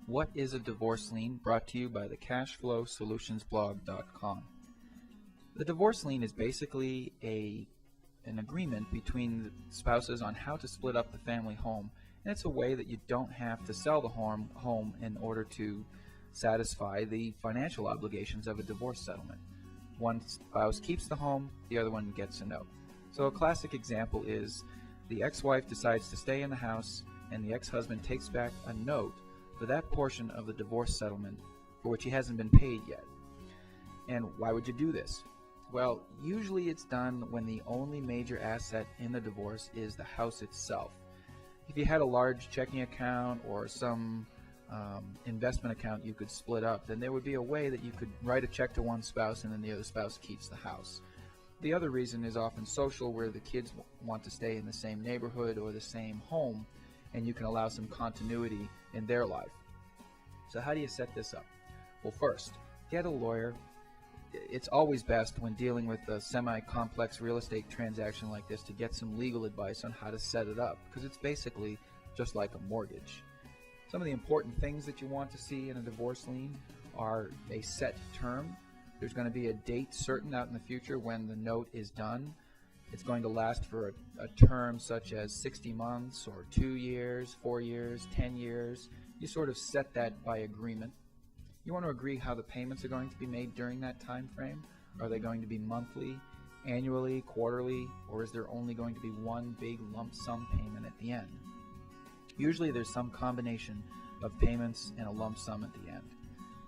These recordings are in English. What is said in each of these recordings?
What is a divorce lien? Brought to you by the cashflowsolutionsblog.com. The divorce lien is basically an agreement between the spouses on how to split up the family home, and it's a way that you don't have to sell the home in order to satisfy the financial obligations of a divorce settlement. One spouse keeps the home, the other one gets a note. So a classic example is the ex-wife decides to stay in the house, and the ex-husband takes back a note for that portion of the divorce settlement for which he hasn't been paid yet. And why would you do this? Well, usually it's done when the only major asset in the divorce is the house itself. If you had a large checking account or some investment account you could split up, then there would be a way that you could write a check to one spouse and then the other spouse keeps the house. The other reason is often social, where the kids want to stay in the same neighborhood or the same home, and you can allow some continuity in their life. So how do you set this up? Well, first, get a lawyer. It's always best when dealing with a semi-complex real estate transaction like this to get some legal advice on how to set it up, because it's basically just like a mortgage. Some of the important things that you want to see in a divorce lien are a set term. There's going to be a date certain out in the future when the note is done. It's going to last for a term such as 60 months or 2 years, 4 years, 10 years. You sort of set that by agreement. You want to agree how the payments are going to be made during that time frame. Are they going to be monthly, annually, quarterly, or is there only going to be one big lump sum payment at the end? Usually there's some combination of payments and a lump sum at the end.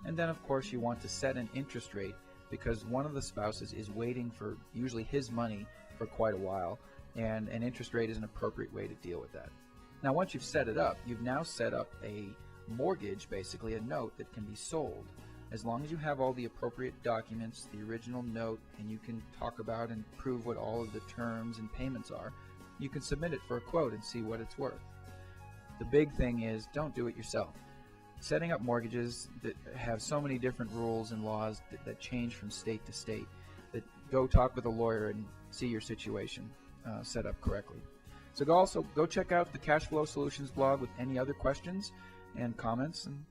And then of course you want to set an interest rate, because one of the spouses is waiting for usually his money for quite a while, and an interest rate is an appropriate way to deal with that. Now once you've set it up, you've now set up a mortgage, basically a note that can be sold. As long as you have all the appropriate documents, the original note, and you can talk about and prove what all of the terms and payments are, you can submit it for a quote and see what it's worth. The big thing is, don't do it yourself. Setting up mortgages that have so many different rules and laws that change from state to state, that go talk with a lawyer and see your situation set up correctly. So go check out the Cash Flow Solutions blog with any other questions and comments, and